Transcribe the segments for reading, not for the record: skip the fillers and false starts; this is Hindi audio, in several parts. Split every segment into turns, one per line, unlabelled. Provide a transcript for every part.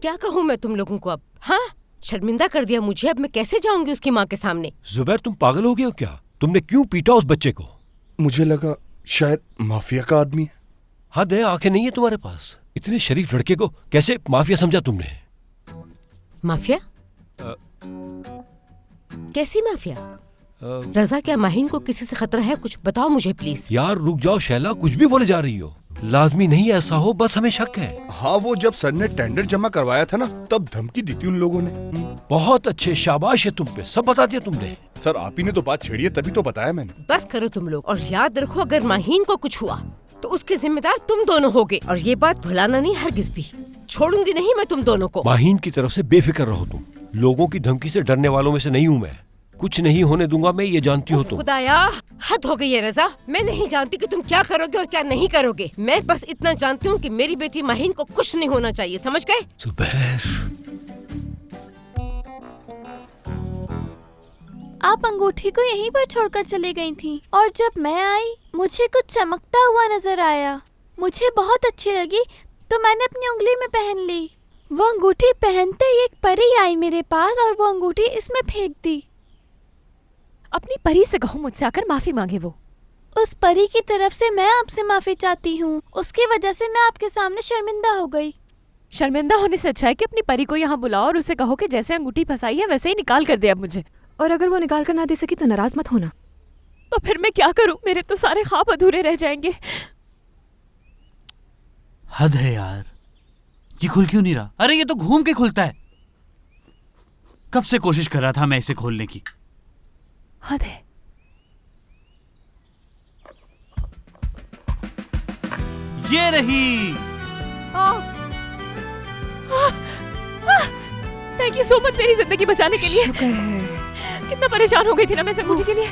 क्या कहूँ मैं तुम लोगों को अब? हाँ, शर्मिंदा कर दिया मुझे। अब मैं कैसे जाऊंगी उसकी माँ के सामने?
जुबैर, तुम पागल हो गए हो क्या? तुमने क्यों पीटा उस बच्चे को?
मुझे लगा शायद माफिया का आदमी है।
हद है, आंखें नहीं है तुम्हारे पास? इतने शरीफ लड़के को कैसे माफिया समझा तुमने?
माफिया? कैसी माफिया? रजा, क्या माहीन को किसी से खतरा है? कुछ बताओ मुझे प्लीज।
यार रुक जाओ शैला, कुछ भी बोले जा रही हो। लाजमी नहीं ऐसा हो, बस हमें शक है।
हाँ, वो जब सर ने टेंडर जमा करवाया था ना, तब धमकी दी थी उन लोगों ने।
बहुत अच्छे, शाबाश है तुम पे, सब बता दिया तुमने।
सर आप ही ने तो बात छेड़ी है, तभी तो बताया मैंने।
बस करो तुम लोग, और याद रखो अगर माहीन को कुछ हुआ तो उसके जिम्मेदार तुम दोनों होगे। और ये बात भुलाना नहीं, हरगिज भी। छोड़ूंगी नहीं मैं तुम दोनों को।
माहीन की तरफ से बेफिक्र रहो तुम। लोगों की धमकी से डरने वालों में से नहीं हूँ मैं। कुछ नहीं होने दूंगा मैं, ये जानती हो तुम।
खुदाया, हद हो गई है रजा। मैं नहीं जानती कि तुम क्या करोगे और क्या नहीं करोगे। मैं बस इतना जानती हूँ कि मेरी बेटी माहीन को कुछ नहीं होना चाहिए, समझ गए?
जुबैर,
आप अंगूठी को यहीं पर छोड़कर चली गई थी, और जब मैं आई मुझे कुछ चमकता हुआ नजर आया। मुझे बहुत अच्छी लगी तो मैंने अपनी उंगली में पहन ली। वो अंगूठी पहनते ही एक परी आई मेरे पास और वो अंगूठी इसमें फेंक दी।
अपनी परी से कहो मुझसे आकर माफी मांगे वो।
उस परी की तरफ से मैं आपसे माफी चाहती हूँ। उसकी वजह से मैं आपके सामने शर्मिंदा हो गई।
शर्मिंदा होने से अच्छा है कि अपनी परी को यहाँ बुलाओ और उसे कहो कि जैसे अंगूठी फंसाई है वैसे ही निकाल कर दे अब मुझे।
और अगर वो निकाल कर ना दे सकी तो नाराज मत होना।
तो फिर मैं क्या करूँ? मेरे तो सारे ख्वाब अधूरे रह जाएंगे।
हद है यार, ये खुल क्यों नहीं रहा? अरे ये तो घूम के खुलता है। कब से कोशिश कर रहा था मैं इसे खोलने की।
हद है।
ये रही।
थैंक यू सो मच मेरी जिंदगी बचाने के लिए।
शुक्र है।
कितना परेशान हो गई थी ना मैं इस अंगूठी के लिए।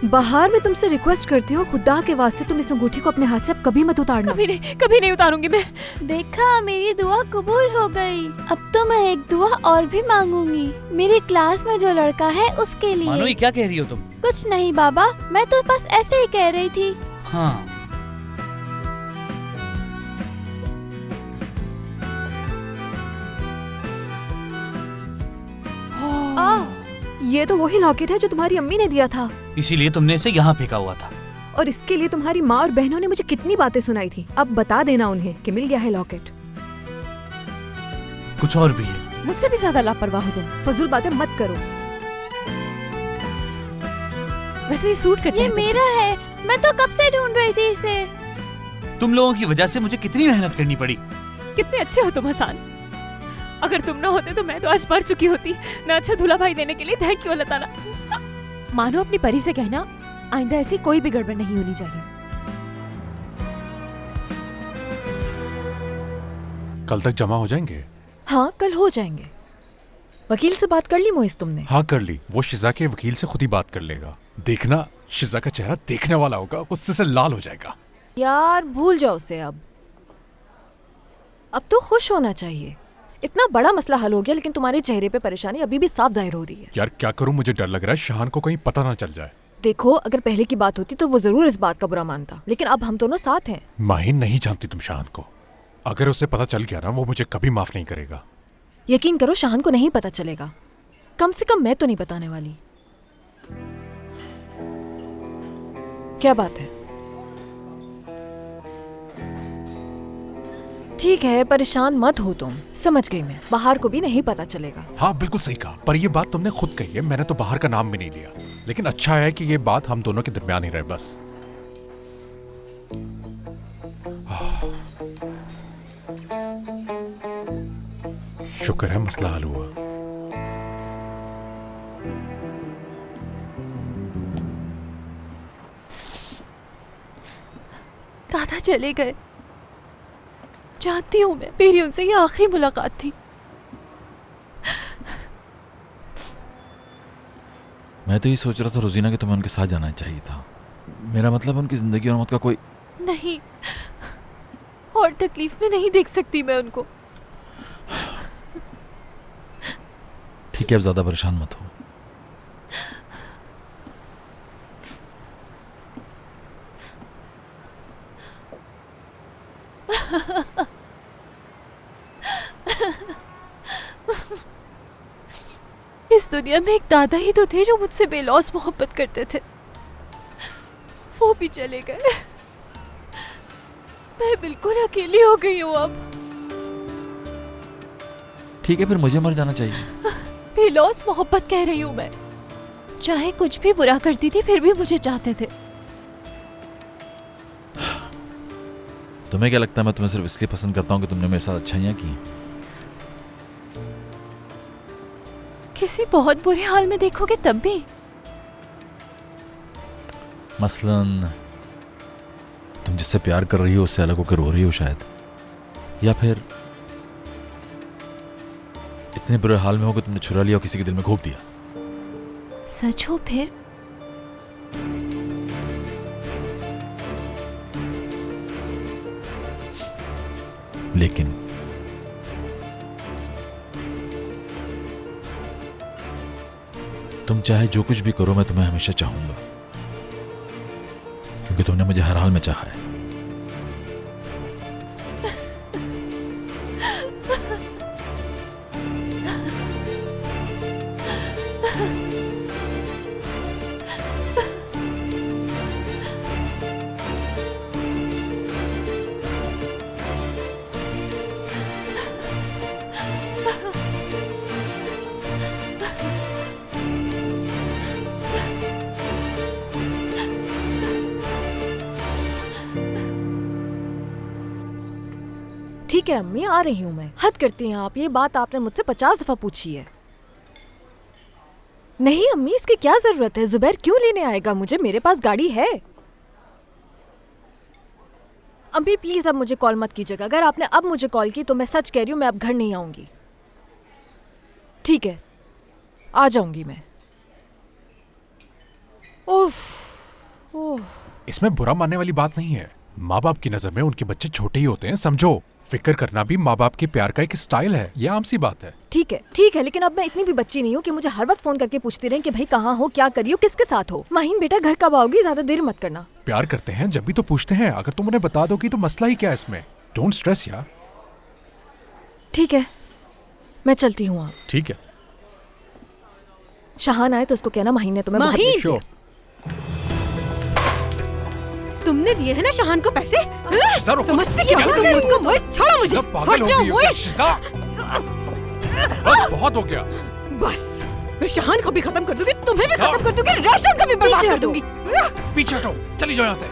बाहर मैं तुमसे रिक्वेस्ट करती हूँ, खुदा के वास्ते तुम इस अंगूठी को अपने हाथ से अब कभी मत उतारना।
कभी नहीं उतारूंगी मैं।
देखा, मेरी दुआ कबूल हो गई। अब तो मैं एक दुआ और भी मांगूंगी, मेरी क्लास में जो लड़का है उसके लिए।
मानो, ये क्या कह रही हो तुम?
कुछ नहीं बाबा, मैं तो बस ऐसे ही कह रही थी।
हाँ,
ये तो वही लॉकेट है जो तुम्हारी अम्मी ने दिया था,
इसीलिए तुमने इसे यहाँ फेंका हुआ था।
और इसके लिए तुम्हारी माँ और बहनों ने मुझे कितनी बातें सुनाई थी। अब बता देना उन्हें कि मिल गया है लॉकेट।
कुछ और भी है।
मुझसे भी ज्यादा लापरवाह हो तुम।
फजूल बातें मत करो।
वैसे ये सूट करता
ये
है
मेरा है, मैं तो कब से ढूंढ रही थी इसे।
तुम लोगों की वजह से मुझे कितनी मेहनत करनी पड़ी।
कितने अच्छे हो तुम हसन। अगर तुम ना होते तो मैं तो आज मर चुकी होती। ना अच्छा दूल्हा भाई देने के लिए थैंक यू अल्लाह ताला। मानो अपनी परी से कहना आइंदा ऐसी कोई भी गड़बड़ नहीं होनी चाहिए।
कल तक जमा हो जाएंगे?
हाँ, कल हो जाएंगे। वकील से बात कर ली मोइस तुमने?
हाँ कर ली। वो शिजा के वकील से खुद ही बात कर लेगा। देखना, शिजा का चेहरा देखने वाला होगा, गुस्से से लाल हो जाएगा।
यार भूल जाओ उसे। अब तो खुश होना चाहिए। इतना बड़ा मसला हल हो गया, लेकिन तुम्हारे चेहरे पे परेशानी अभी भी साफ जाहिर हो रही है।
यार क्या करूं, मुझे डर लग रहा है शाहान को कहीं पता ना चल जाए।
देखो, अगर पहले की बात होती तो वो जरूर इस बात का बुरा मानता, लेकिन अब हम दोनों साथ हैं।
माहिन नहीं जानती तुम शाहान को। अगर उसे पता चल गया ना, वो मुझे कभी माफ नहीं करेगा।
यकीन करो, शाहान को नहीं पता चलेगा। कम से कम मैं तो नहीं बताने वाली। क्या बात है? ठीक है, परेशान मत हो तुम। समझ गई मैं। बाहर को भी नहीं पता चलेगा।
हाँ बिल्कुल सही कहा, पर ये बात तुमने खुद कही है। मैंने तो बाहर का नाम भी नहीं लिया। लेकिन अच्छा है कि ये बात हम दोनों के दरमियान ही रहे बस। शुक्र है मसला हल हुआ।
दादा चले गए। जानती हूँ मैं, मेरी उनसे ये आखिरी मुलाकात थी।
मैं तो ये सोच रहा था रोजीना कि तुम्हें उनके साथ जाना चाहिए था। मेरा मतलब उनकी जिंदगी और मौत का कोई
नहीं, और तकलीफ में नहीं देख सकती मैं उनको।
ठीक है, अब ज्यादा परेशान मत हो।
दुनिया में एक दादा ही तो थे जो मुझसे बेलौस मोहब्बत करते थे, वो भी चले गए। मैं बिल्कुल अकेली हो गई हूँ अब।
ठीक है, फिर मुझे मर जाना चाहिए।
बेलौस मोहब्बत कह रही हूँ मैं। चाहे कुछ भी बुरा करती थी फिर भी मुझे चाहते थे।
तुम्हें क्या लगता है मैं तुम्हें सिर्फ इसलिए पसंद करता हूँ कि तुमने मेरे साथ अच्छाइयाँ की?
किसी बहुत बुरे हाल में देखोगे तब भी?
मसलन तुम जिससे प्यार कर रही हो उससे अलग होकर रो रही हो शायद, या फिर इतने बुरे हाल में हो कि तुमने छुरा लिया और किसी के दिल में घोंप दिया।
सच हो फिर?
लेकिन तुम चाहे जो कुछ भी करो मैं तुम्हें हमेशा चाहूंगा, क्योंकि तुमने मुझे हर हाल में चाहा है।
ठीक है अम्मी, आ रही हूँ मैं। हद करती हैं आप, ये बात आपने मुझसे 50 दफा पूछी है। नहीं अम्मी, इसकी क्या जरूरत है? जुबैर क्यों लेने आएगा मुझे? मेरे पास गाड़ी है। अम्मी प्लीज अब मुझे कॉल मत कीजिएगा। अगर आपने अब मुझे कॉल की तो मैं सच कह रही हूँ, मैं अब घर नहीं आऊंगी। ठीक है, आ जाऊंगी मैं। उफ,
इसमें बुरा मानने वाली बात नहीं है। माँ बाप की नजर में उनके बच्चे छोटे ही होते हैं, समझो। फिक्र करना भी माँ बाप के प्यार का एक स्टाइल है, ये आम सी बात है।
ठीक है, लेकिन अब मैं इतनी भी बच्ची नहीं हूँ कि मुझे हर वक्त फोन करके पूछती रहे कि भाई कहाँ हो, क्या करी हो, किसके साथ हो। माहीन बेटा घर कब आओगी? ज्यादा देर मत करना।
प्यार करते हैं जब भी तो पूछते हैं। अगर तुम उन्हें बता दोगी तो मसला ही क्या है इसमें? डोंट स्ट्रेस यार।
ठीक है, मैं चलती हूँ। आप
ठीक है।
शाहान आए तो उसको कहना माहीन ने तुम्हें बहुत
माहीन?
मिस किया।
तुमने दिए हैं ना शाहान को पैसे?
शिज़ा, रुको।
समझते क्या हो तुम खुद को? मोइस, छोड़ो मुझे।
शिज़ा, पागल हो गई हो क्या? शिज़ा, बस बहुत हो गया।
बस मैं शाहान को भी खत्म कर दूंगी, तुम्हें भी खत्म कर दूंगी, रेशम को भी बर्बाद कर दूंगी।
पीछे हटो, चली जाओ यहाँ से।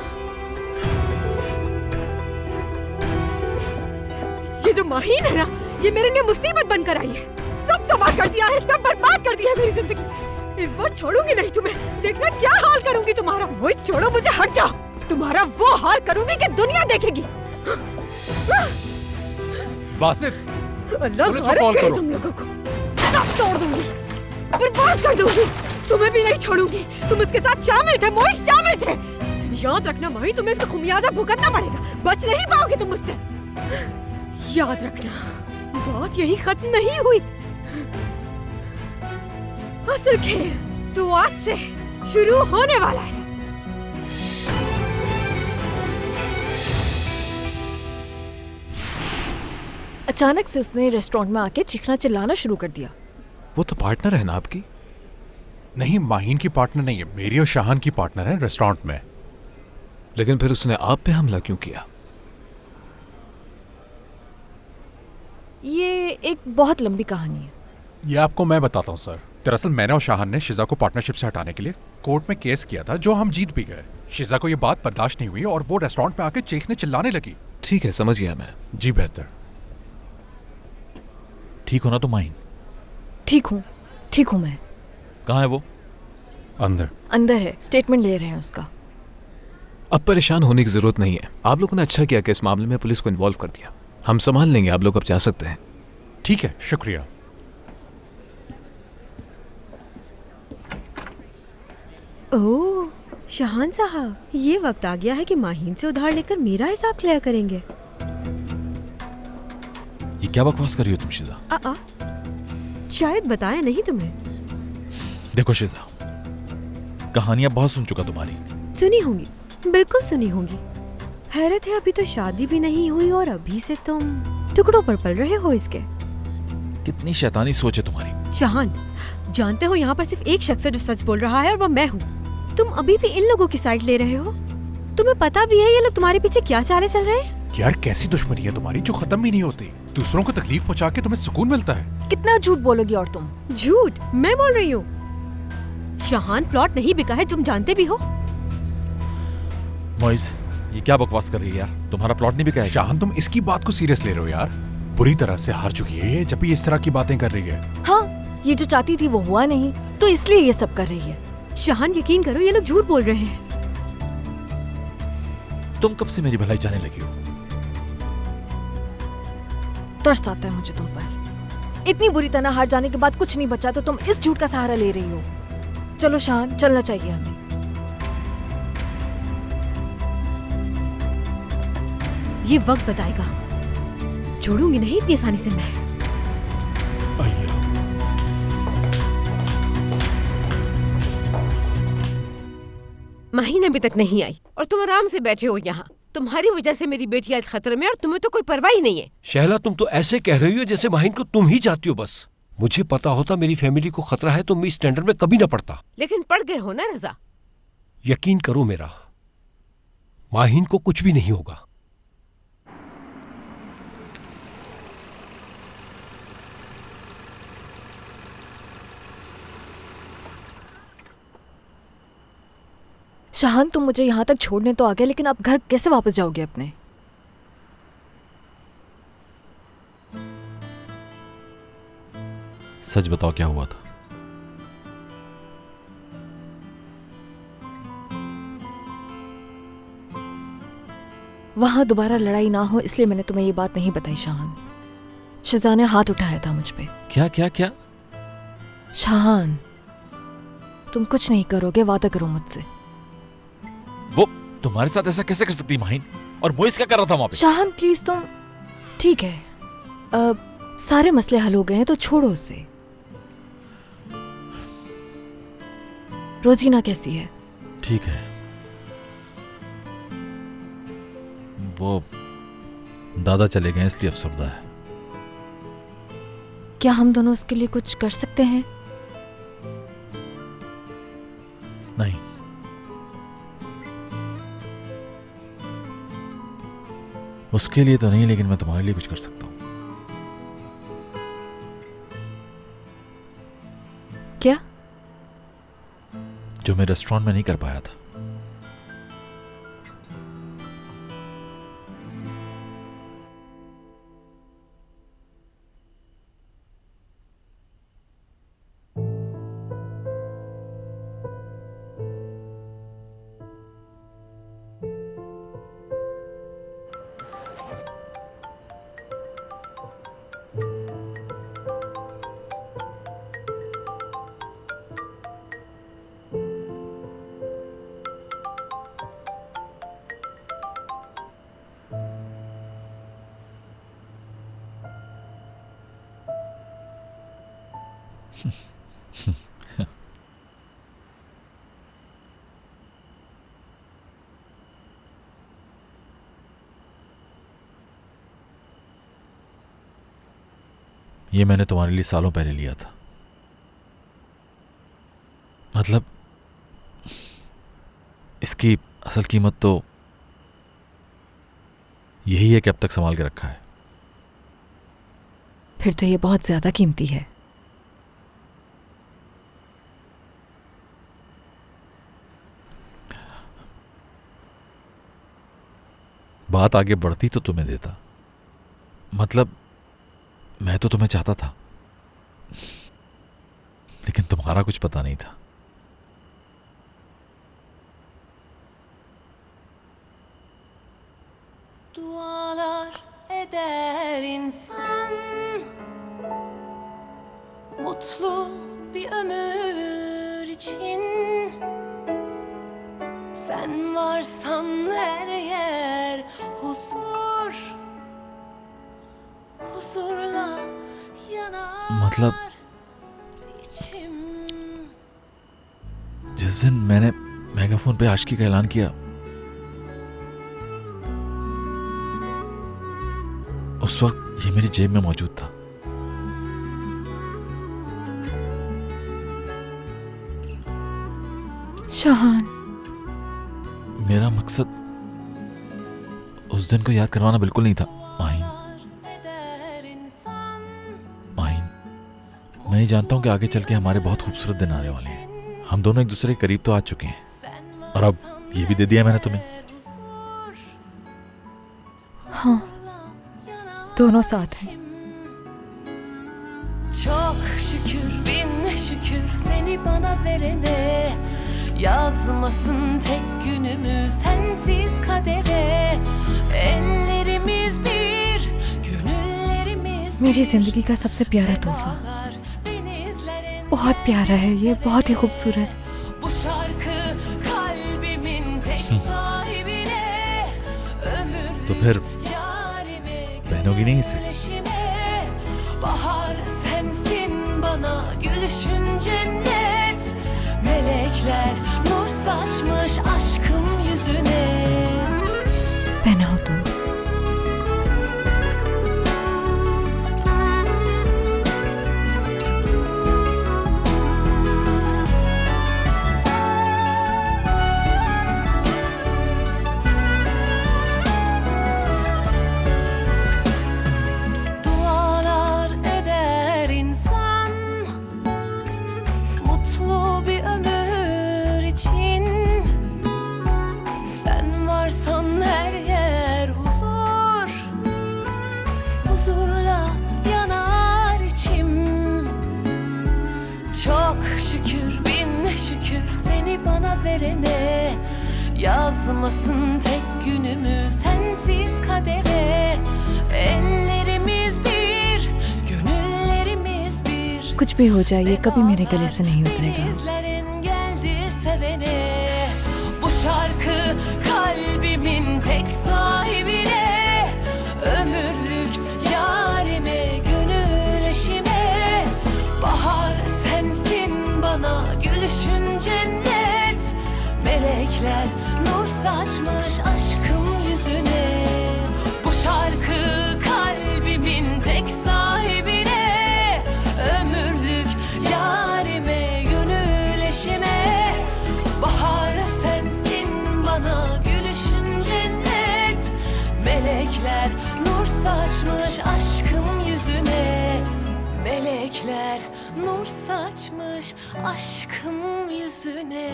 ये जो माहीन है ना, ये मेरे लिए मुसीबत बनकर आई है। सब तबाह कर दिया है, सब बर्बाद कर दिया है मेरी जिंदगी। इस बार छोड़ूंगी नहीं तुम्हें। देखना क्या हाल करूंगी तुम्हारा। मोइस छोड़ो मुझे, हट जाओ। तुम्हारा वो हाल करूंगी कि दुनिया देखेगी।
बासित,
अल्लाह
पुलिस को
गालिब
कॉल
करे
करो।
तुम लोगों को। सब तोड़ दूंगी, बर्बाद कर दूंगी। तुम्हें भी नहीं छोड़ूंगी। तुम इसके साथ शामिल थे, मोइस शामिल थे। याद रखना माही, तुम्हें इसका खुमियाजा भुगतना पड़ेगा। बच नहीं पाओगे तुम मुझसे। याद रखना, बात यही खत्म नहीं हुई। असल खेल तो आज से शुरू होने वाला है।
अचानक से उसने रेस्टोरेंट में आके चीखना चिल्लाना शुरू कर दिया।
वो तो पार्टनर है ना आपकी? नहीं, माहीन की पार्टनर नहीं है, मेरी और शाहान की पार्टनर है रेस्टोरेंट में।
लेकिन फिर उसने आप पे हमला क्यों किया?
ये एक बहुत लंबी कहानी है।
ये आपको मैं बताता हूँ सर। दरअसल मैंने और शाहान ने शिज़ा को पार्टनरशिप से हटाने के लिए कोर्ट में केस किया था, जो हम जीत भी गए। शिज़ा को ये बात बर्दाश्त नहीं हुई और वो रेस्टोरेंट में आके चीखने चिल्लाने लगी।
ठीक है, समझ गया मैं।
जी बेहतर।
ठीक हो ना तुम माहीन?
ठीक हूँ मैं।
कहाँ है वो?
अंदर है, स्टेटमेंट ले रहे हैं उसका।
अब परेशान होने की जरूरत नहीं है। आप लोगों ने अच्छा किया कि इस मामले में पुलिस को इन्वॉल्व कर दिया। हम संभाल लेंगे, आप लोग अब जा सकते हैं।
ठीक है, शुक्रिया।
ओह शाहान साहब, ये वक्त आ गया है कि माहीन से उधार लेकर मेरा हिसाब क्लियर करेंगे।
ये क्या बकवास कर रही हो तुम शिज़ा?
शायद बताया नहीं तुम्हें।
देखो शिज़ा, कहानियां बहुत सुन चुका तुम्हारी।
सुनी होंगी, बिल्कुल सुनी होंगी। हैरत है, अभी तो शादी भी नहीं हुई और अभी से तुम टुकड़ों पर पल रहे हो इसके।
कितनी शैतानी सोच है तुम्हारी।
शाहान, जानते हो यहाँ पर सिर्फ एक शख्स है जो सच बोल रहा है और वो मैं हूँ। तुम अभी भी इन लोगों की साइड ले रहे हो। तुम्हें पता भी है ये लोग तुम्हारे पीछे क्या चाले चल रहे हैं?
यार कैसी दुश्मनी है तुम्हारी जो खत्म ही नहीं होती। दूसरों को तकलीफ पहुंचा के तुम्हें सुकून मिलता है।
कितना झूठ बोलोगी और तुम?
झूठ मैं बोल रही हूँ। शाहान प्लॉट नहीं बिका है, तुम जानते भी हो।
मोइज, ये क्या बकवास कर रही है यार? तुम्हारा प्लॉट नहीं बिका है?
शाहान तुम इसकी बात को सीरियस ले रहे हो यार। बुरी तरह से हार चुकी है ये, जब भी इस तरह की बातें कर रही है।
हाँ, ये जो चाहती थी वो हुआ नहीं, तो इसलिए ये सब कर रही है।
शाहान यकीन करो ये लोग झूठ बोल रहे हैं।
तुम कब से मेरी भलाई चाहने लगी हो?
तरस आता है मुझे तुम पर। इतनी बुरी तरह हार जाने के बाद कुछ नहीं बचा तो तुम इस झूठ का सहारा ले रही हो। चलो शाहान, चलना चाहिए हमें।
ये वक्त बताएगा। छोड़ूंगी नहीं इतनी आसानी से मैं। माहीन अभी तक नहीं आई और तुम आराम से बैठे हो यहाँ। तुम्हारी वजह से मेरी बेटी आज खतरे में और तुम्हें तो कोई परवाह ही नहीं है।
शहला, तुम तो ऐसे कह रही हो जैसे माहीन को तुम ही चाहती हो बस। मुझे पता होता मेरी फैमिली को खतरा है तो मैं इस टेंडर में कभी ना पड़ता।
लेकिन पड़ गए हो ना रजा।
यकीन करो मेरा, माहीन को कुछ भी नहीं होगा।
शाहान, तुम मुझे यहाँ तक छोड़ने तो आ गए, लेकिन अब घर कैसे वापस जाओगे अपने?
सच बताओ क्या हुआ था?
वहां दोबारा लड़ाई ना हो इसलिए मैंने तुम्हें ये बात नहीं बताई शाहान। शिजा ने हाथ उठाया था मुझ पे।
क्या क्या क्या?
शाहान, तुम कुछ नहीं करोगे, वादा करो मुझसे।
वो तुम्हारे साथ ऐसा कैसे कर सकती माहीन? और मोइस क्या कर रहा था वहां पे?
शाहान प्लीज तुम, ठीक है अब सारे मसले हल हो गए हैं तो छोड़ो उसे। रोजीना कैसी है?
ठीक है, वो दादा चले गए इसलिए अफसरदा है।
क्या हम दोनों उसके लिए कुछ कर सकते हैं?
नहीं, उसके लिए तो नहीं, लेकिन मैं तुम्हारे लिए कुछ कर सकता हूं।
क्या?
जो मैं रेस्टोरेंट में नहीं कर पाया था। ये मैंने तुम्हारे लिए सालों पहले लिया था। मतलब इसकी असल कीमत तो यही है कि अब तक संभाल के रखा है।
फिर तो ये बहुत ज्यादा कीमती है।
बात आगे बढ़ती तो तुम्हें देता। मतलब मैं तो तुम्हें चाहता था, लेकिन तुम्हारा कुछ पता नहीं था।
Dualar eder insan, mutlu bir ömür için. Sen varsan her yer huzur, huzurla yanar
मतलब
içim.
जिस दिन मैंने मेगाफोन पे आशिकी का ऐलान किया, उस वक्त ये मेरी जेब में मौजूद था।
शाहान,
मेरा मकसद उस दिन को याद करवाना बिल्कुल नहीं था। माहिन, माहिन, मैं ही जानता हूँ कि आगे चल के हमारे बहुत खूबसूरत दिन आने वाले हैं। हम दोनों एक दूसरे के करीब तो आ चुके हैं और अब ये भी दे दिया मैंने तुम्हें।
हाँ, दोनों साथ हैं।
Çok şükür bin şükür seni bana verene, yazmasın tek günümü sensiz kadere. Ellerimiz bir, gönüllerimiz
मेरी जिंदगी का सबसे प्यारा तोहफा, बहुत प्यारा है ये, बहुत ही खूबसूरत।
bu şarkı kalbimin tek sahibine, ömür
तो फिर पहनोगी नहीं इसे?
bahar sensin bana gülüşün cennet, melekler nur saçmış aşkım yüzüne.
पहनाओ तुम।
Dualar eder insan, mutlu bir ömür için. Sen varsan her yer huzur, huzurla yanar içim. Çok şükür bin şükür seni bana verene, yazmasın tek günümü sensiz kadere. Ellerimiz bir, gönüllerimiz bir.
कुछ भी हो जाए, ये कभी मेरे गले से नहीं उतरेगा।
Denizlerin geldir sevene, bu şarkı kalbimin tek sahibine, ömürlük yarime, gönül eşime. Bahar sensin bana gülüşün cennet, melekler nur saçmış aşkım yüzüne. Bu şarkı kalbimin tek sahibine, ömürlük yarime, gönül eşime. Bahar sensin bana gülüşün cennet, melekler nur saçmış aşkım yüzüne. Melekler nur saçmış aşkım yüzüne.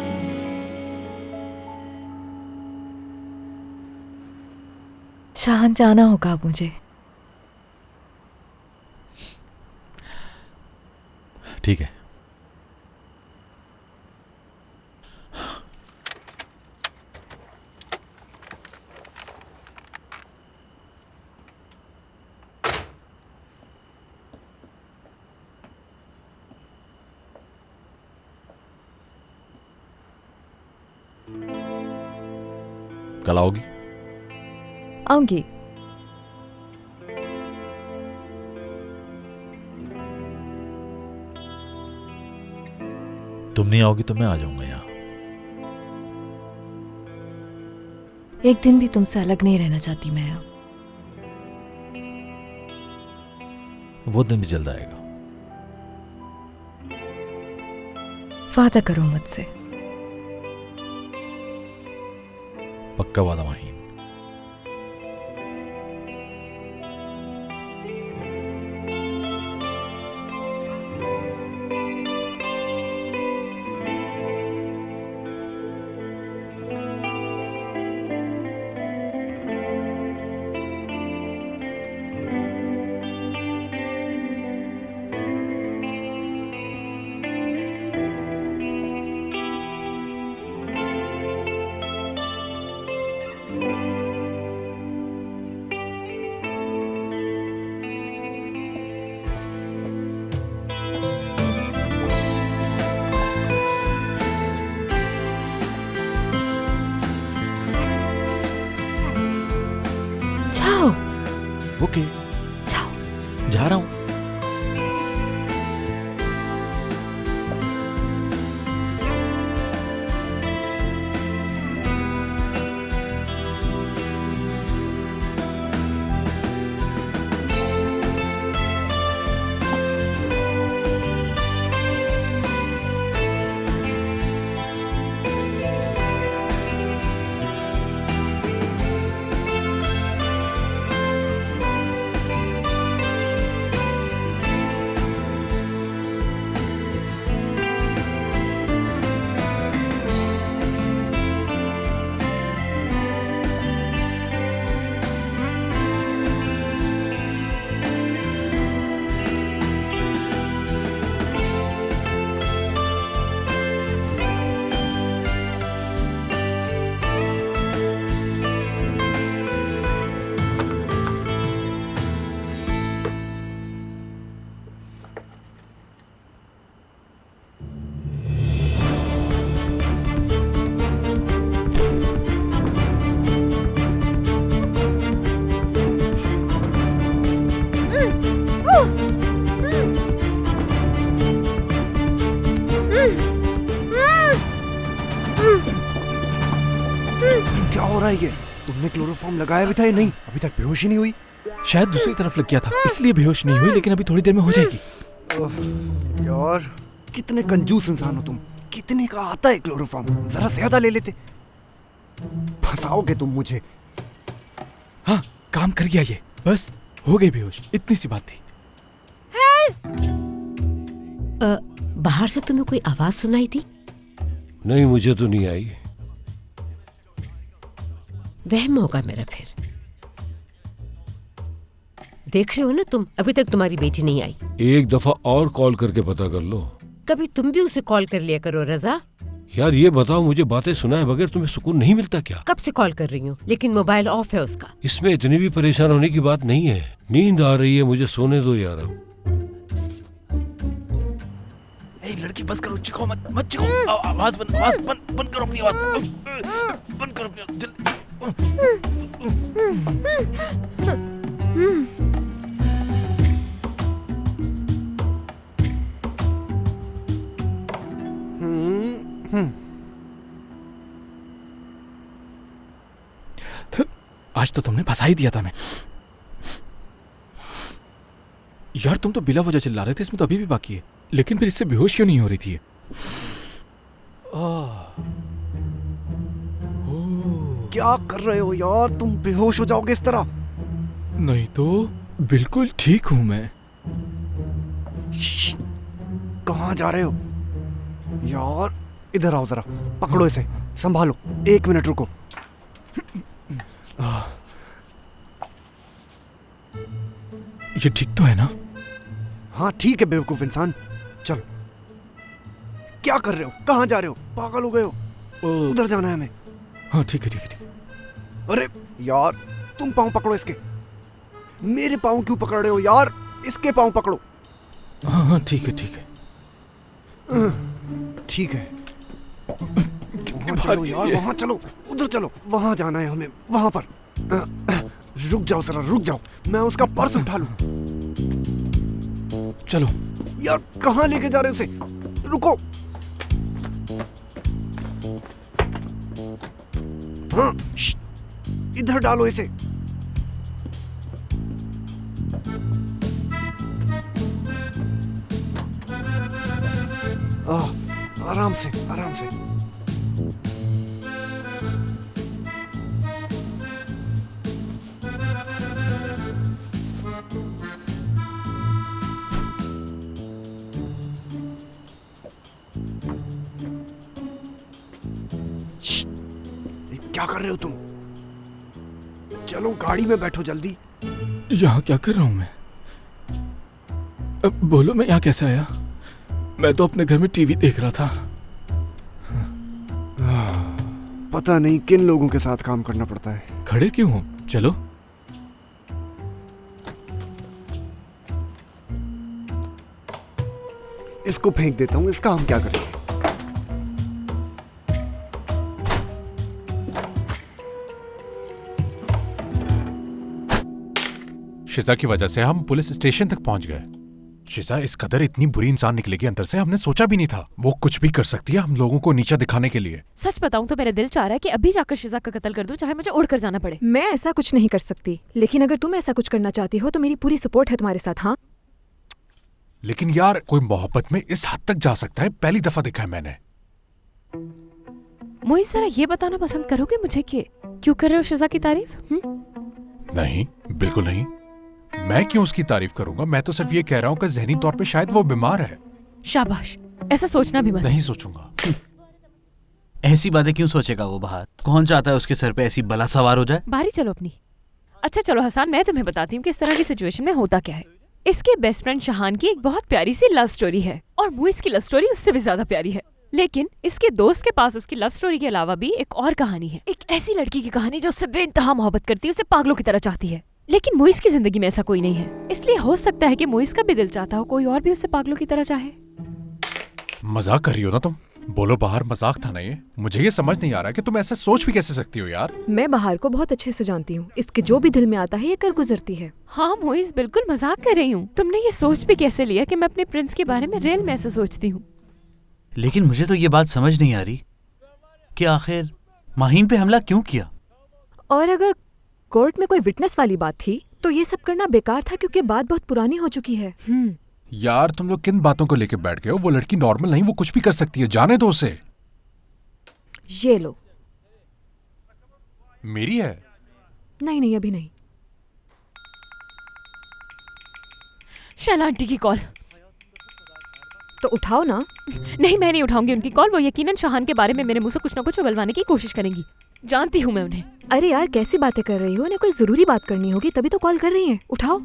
शाहान, जाना होगा अब मुझे।
ठीक है। कल आओगी?
आऊंगी।
तुम नहीं आओगी तो मैं आ जाऊंगा यहाँ।
एक दिन भी तुमसे अलग नहीं रहना चाहती मैं अब।
वो दिन भी जल्द आएगा।
वादा करो मुझसे।
पक्का वादा माहीन।
जाओ।
ओके,
जाओ।
जा रहा हूं।
रहा है ये? तुमने क्लोरोफॉर्म लगाया भी था या नहीं? अभी तक बेहोश ही नहीं हुई।
शायद दूसरी तरफ लग गया था, इसलिए बेहोश नहीं हुई, लेकिन अभी थोड़ी देर में हो जाएगी।
यार कितने कंजूस इंसान हो तुम। कितने का आता है क्लोरोफॉर्म? जरा ज्यादा ले लेते। फंसाओगे तुम मुझे।
हाँ, काम कर गया ये। बस हो गई बेहोश, इतनी सी बात थी।
बाहर से तुम्हें कोई आवाज सुनाई थी?
नहीं, मुझे तो नहीं आई।
वहम होगा मेरा फिर। देख रहे हो ना तुम, अभी तक तुम्हारी बेटी नहीं आई।
एक दफा और कॉल करके पता कर लो।
कभी तुम भी उसे कॉल कर लिया करो रजा।
यार ये बताओ, मुझे बातें सुनाए बगैर तुम्हें सुकून नहीं मिलता क्या?
कब से कॉल कर रही हूँ, लेकिन मोबाइल ऑफ है उसका।
इसमें इतनी भी परेशान होने की बात नहीं है। नींद आ रही है, मुझे सोने दो यार। अब
लड़की बस करो, चिखो मत, मत चिखो। आवाज बंद करो अपनी आवाज। बंद करो अपनी जल्दी।
आज तो तुमने फंसा ही दिया था मैं। यार तुम तो बिला वजह चिल्ला रहे थे, इसमें तो अभी भी बाकी है। लेकिन फिर इससे बेहोश क्यों नहीं हो रही थी?
क्या कर रहे हो यार? तुम बेहोश हो जाओगे इस तरह।
नहीं तो बिल्कुल ठीक हूं मैं।
कहाँ जा रहे हो यार? इधर आओ जरा, पकड़ो इसे, संभालो। 1 मिनट रुको।
ये ठीक तो है ना?
हाँ ठीक है बेवकूफ इंसान। चलो। क्या कर रहे हो? कहाँ जा रहे हो? पागल हो गए हो? उधर जाना है हमें।
हाँ ठीक है ठीक है ठीक है।
अरे यार तुम पाँव पकड़ो इसके। मेरे पाँव क्यों पकड़ रहे हो यार? इसके पाँव पकड़ो।
हाँ हाँ ठीक है ठीक है
ठीक है। वहाँ चलो यार, वहाँ चलो, उधर चलो। वहाँ जाना है हमें, वहाँ पर। रुक जाओ जरा, रुक जाओ, मैं उसका पर्स उठा लूं।
चलो
यार, कहाँ लेके जा रहे हो उसे? रुको। हाँ, इधर डालो इसे। आराम से, आराम से। क्या कर रहे हो तुम? चलो गाड़ी में बैठो जल्दी।
यहाँ क्या कर रहा हूँ मैं? अब बोलो, मैं यहाँ कैसे आया? मैं तो अपने घर में टीवी देख रहा था।
पता नहीं किन लोगों के साथ काम करना पड़ता है।
खड़े क्यों हो? चलो।
इसको फेंक देता हूँ, इसका हम क्या करें?
शिजा की वजह से हम पुलिस स्टेशन तक पहुंच गए। शिजा इस कदर इतनी बुरी इंसान निकलेगी अंदर से, हमने सोचा भी नहीं था। वो कुछ भी कर सकती है हम लोगों को नीचा दिखाने के लिए।
सच बताऊं तो मेरा दिल चाह रहा है कि अभी जाकर शिजा का कत्ल कर दूं, चाहे मुझे उड़कर जाना पड़े।
मैं ऐसा कुछ नहीं कर सकती, लेकिन अगर तुम ऐसा कुछ करना चाहती हो तो मेरी पूरी सपोर्ट है तुम्हारे साथ। हाँ,
लेकिन यार कोई मोहब्बत में इस हद तक जा सकता है, पहली दफा देखा है मैंने।
मोइज जरा ये बताना पसंद करोगे मुझे कि क्यों कर रहे हो शिजा की तारीफ?
नहीं, बिल्कुल नहीं। मैं क्यों उसकी तारीफ करूंगा? मैं तो सिर्फ ये कह रहा हूँ कि जहनी तौर पे शायद वो बीमार है।
शाबाश, ऐसा सोचना भी मत।
नहीं सोचूंगा।
ऐसी बातें क्यों सोचेगा वो? बाहर कौन चाहता है उसके सर पे ऐसी बला सवार हो जाए?
बारी चलो अपनी। अच्छा चलो हसन, मैं तुम्हें बताती हूँ कि इस तरह की सिचुएशन में होता क्या है। इसके बेस्ट फ्रेंड शहान की एक बहुत प्यारी सी लव स्टोरी है और मुइज़ की लव स्टोरी उससे भी ज्यादा प्यारी है। लेकिन इसके दोस्त के पास उसकी लव स्टोरी के अलावा भी एक और कहानी है, एक ऐसी लड़की की कहानी जो उससे बेइंतहा मोहब्बत करती है, उसे पागलों की तरह चाहती है। लेकिन मुइज़ की जिंदगी में ऐसा कोई नहीं है, इसलिए हो सकता है कि मुइज़ का भी दिल चाहता हो कोई और भी उसे पागलों की तरह चाहे।
मजाक कर रही हो ना तुम? बोलो बाहर, मजाक था ना ये? मुझे ये समझ नहीं आ रहा कि तुम ऐसा सोच भी कैसे सकती हो यार।
मैं बाहर को बहुत अच्छे से जानती हूँ, इसके जो भी दिल में आता है ये कर गुजरती है।
हाँ मुइज़, बिल्कुल मजाक कर रही हूँ। तुमने ये सोच भी कैसे लिया कि मैं अपने प्रिंस के बारे में रियल में ऐसा सोचती हूँ?
लेकिन मुझे तो ये बात समझ नहीं आ रही कि आखिर माहीन पे हमला क्यों किया?
और अगर कोर्ट में कोई विटनेस वाली बात थी तो ये सब करना बेकार था क्योंकि बात बहुत पुरानी हो चुकी है।
यार तुम लोग किन बातों को लेके बैठ गए हो? वो लड़की नॉर्मल नहीं, वो कुछ भी कर सकती है, जाने दो उसे।
ये लो।
मेरी है?
नहीं अभी नहीं।
शैला आंटी की कॉल।
तो उठाओ ना।
नहीं, मैं नहीं उठाऊंगी उनकी कॉल। वो यकीनन शाहान के बारे में मेरे मुंह से कुछ ना कुछ उगलवाने की कोशिश करेंगी। जानती हूँ मैं उन्हें।
अरे यार कैसी बातें कर रही हो? उन्हें कोई जरूरी बात करनी होगी तभी तो कॉल कर रही हैं। उठाओ।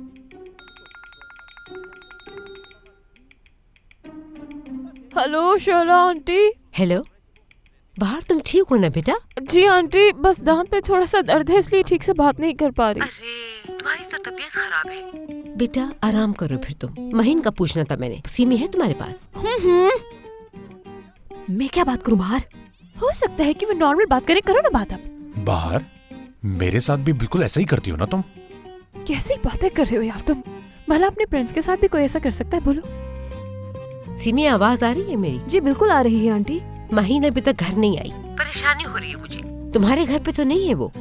Hello Shaila aunty.
हेलो, बाहर तुम ठीक हो ना बेटा?
जी आंटी, बस दांत पे थोड़ा सा दर्द है इसलिए ठीक से बात नहीं कर पा रही।
अरे तुम्हारी तो तबीयत खराब है। बेटा आराम करो फिर तुम। महीन का पूछना था मैंने। सीमी है तुम्हारे पास?
मैं क्या बात करूं बाहर?
हो सकता है कि वो नॉर्मल बात करें। करो ना बात अब।
बाहर? मेरे साथ भी बिल्कुल ऐसा ही करती हो ना तुम।
कैसी बातें कर रहे हो यार तुम? भला अपने फ्रेंड्स के साथ भी कोई ऐसा कर सकता है? बोलो।
सीमी आवाज आ रही है मेरी?
जी बिल्कुल आ रही है आंटी।
महीन अभी तक घर नहीं आई। परेशानी हो रही है मुझे। तुम्हारे घर पे तो नहीं है वो?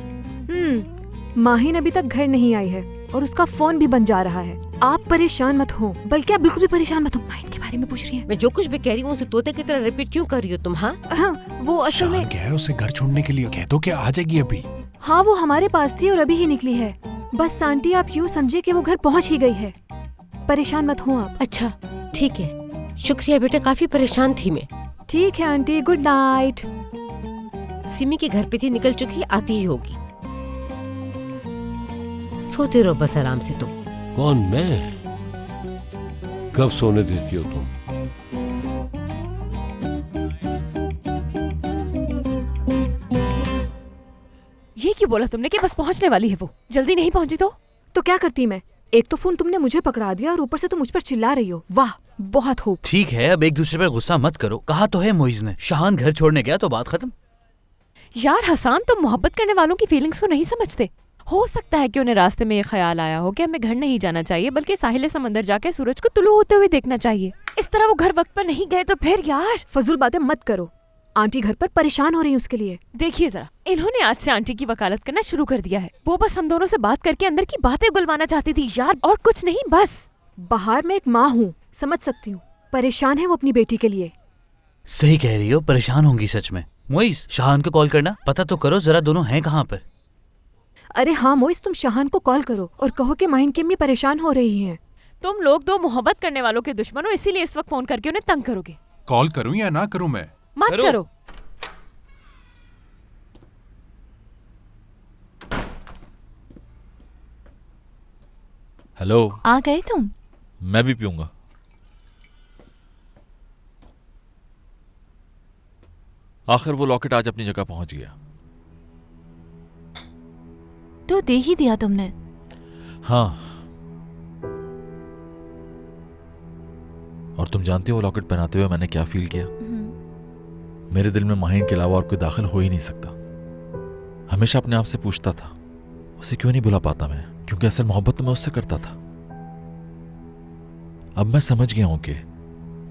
माहीन अभी तक घर नहीं आई है और उसका फोन भी बंद जा रहा है। आप परेशान मत हो, बल्कि आप बिल्कुल भी परेशान मत हो। माहीन के बारे में पूछ रही है।
मैं जो कुछ भी कह रही हूँ उसे तोते की तरह रिपीट क्यों कर रही हो तुम? हाँ
वो असल में
क्या है, उसे घर छोड़ने के लिए कह दो कि आ जाएगी अभी।
हाँ वो हमारे पास थी और अभी ही निकली है। बस आंटी आप यूँ समझे कि वो घर पहुँच ही गई है। परेशान मत हो आप।
अच्छा ठीक है, शुक्रिया बेटा। काफी परेशान थी मैं।
ठीक है आंटी, गुड नाइट।
सिमी के घर पे थी, निकल चुकी, आती ही होगी। सोते रहो बस आराम से तुम।
कौन? मैं? कब सोने देती हो तुम?
ये क्यों बोला तुमने कि बस पहुंचने वाली है वो? जल्दी नहीं पहुंची तो
क्या करती मैं? एक तो फोन तुमने मुझे पकड़ा दिया और ऊपर से तुम मुझ पर चिल्ला रही हो। वाह, बहुत खूब।
ठीक है, अब एक दूसरे पर गुस्सा मत करो। कहा तो है मोइज ने, शाहान घर छोड़ने गया तो बात खत्म।
यार हसान, तुम मोहब्बत करने वालों की फीलिंग्स को नहीं समझते। हो सकता है कि उन्हें रास्ते में ये ख्याल आया हो कि हमें घर नहीं जाना चाहिए बल्कि साहिल समंदर जाके सूरज को तुलू होते हुए देखना चाहिए। इस तरह वो घर वक्त पर नहीं गए तो फिर यार।
फजूल बातें मत करो। आंटी घर पर परेशान हो रही है उसके लिए।
देखिए जरा, इन्होंने आज से आंटी की वकालत करना शुरू कर दिया है। वो बस हम दोनों से बात करके अंदर की बातें गुलवाना चाहती थी यार, और कुछ नहीं बस।
बाहर मैं एक माँ हूँ, समझ सकती हूँ। परेशान है वो अपनी बेटी के लिए।
सही कह रही हो, परेशान होंगी सच में। मोइस, शाहान को कॉल करना, पता तो करो जरा दोनों हैं कहाँ पर।
अरे हाँ मोइस, तुम शाहान को कॉल करो और कहो कि माहिन की अम्मी परेशान हो रही हैं।
तुम लोग दो मोहब्बत करने वालों के दुश्मन हो, इसीलिए इस वक्त फोन करके उन्हें तंग करोगे।
कॉल करूं या ना करूं मैं?
मत करो।
हेलो,
आ गए तुम?
मैं भी पीऊंगा। आखिर वो लॉकेट आज अपनी जगह पहुंच गया।
तो दे ही दिया तुमने?
हाँ, और तुम जानती हो वो लॉकेट पहनाते हुए मैंने क्या फील किया? मेरे दिल में माहिन के अलावा और कोई दाखिल हो ही नहीं सकता। हमेशा अपने आप से पूछता था उसे क्यों नहीं भुला पाता मैं, क्योंकि असल मोहब्बत तो मैं उससे करता था। अब मैं समझ गया हूं कि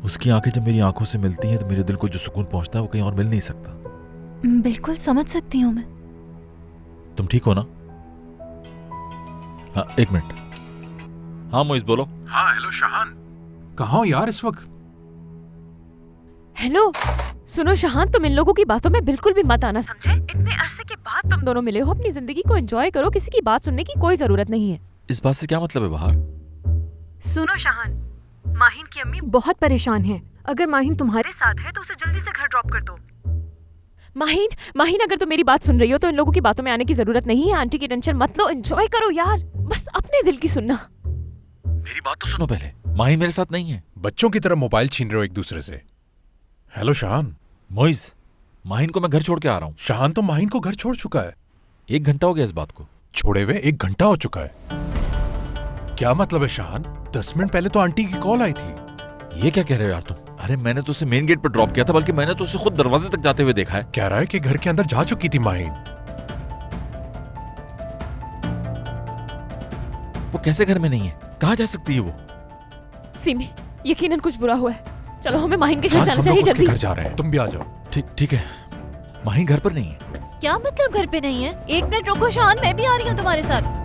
उसकी आंखें जब मेरी आंखों से मिलती हैं तो मेरे दिल को जो सुकून पहुंचता है वो कहीं और मिल नहीं सकता।
बिल्कुल समझ सकती हूँ मैं।
तुम ठीक हो ना? हाँ, एक मिनट। हाँ मोइस बोलो।
हाँ हेलो शाहान, कहाँ हो यार इस वक्त?
हेलो सुनो शाहान, तुम इन लोगों की बातों में बिल्कुल भी मत आना, समझे? इतने अरसे के बाद तुम दोनों मिले हो, अपनी जिंदगी को एंजॉय करो। किसी की बात सुनने की कोई जरूरत नहीं है।
इस बात से क्या मतलब है बाहर?
सुनो शाहान, माहिन की अम्मी बहुत परेशान है। अगर माहिन तुम्हारे साथ है तो उसे जल्दी से घर ड्रॉप कर दो।
माहिन अगर तुम मेरी बात सुन रही हो तो इन लोगों की बातों में आने की जरूरत नहीं है। आंटी की टेंशन मत लो, एंजॉय करो यार, बस अपने दिल की सुनना।
मेरी बात तो सुनो पहले। माहिन मेरे साथ नहीं है।
बच्चों की तरह मोबाइल छीन रहे हो एक दूसरे से। हेलो शाहान।
मोइस, माहिन को मैं घर छोड़ के आ रहा हूँ।
शाहान तो माहिन को घर छोड़ चुका है।
1 घंटा हो गया इस बात को।
छोड़े हुए 1 घंटा हो चुका है। क्या मतलब है शाहान? 10 मिनट पहले तो आंटी की कॉल आई थी।
ये क्या कह रहे हो यार तुम? अरे मैंने तो उसे मेन गेट पर ड्रॉप किया था, बल्कि मैंने तो उसे खुद दरवाजे तक जाते हुए देखा है।
कह रहा है कि घर के अंदर जा चुकी थी माहिन।
वो कैसे घर में नहीं है? कहाँ जा सकती है वो?
सिमी, यकीनन कुछ बुरा हुआ है। चलो हमें माहिन के घर जाना चाहिए जल्दी।
घर जा रहे हैं, तुम भी आ जाओ।
ठीक है। माहिन घर पर नहीं है।
क्या मतलब घर पे नहीं है? 1 मिनट रुको शान, मैं भी आ रही हूँ तुम्हारे साथ।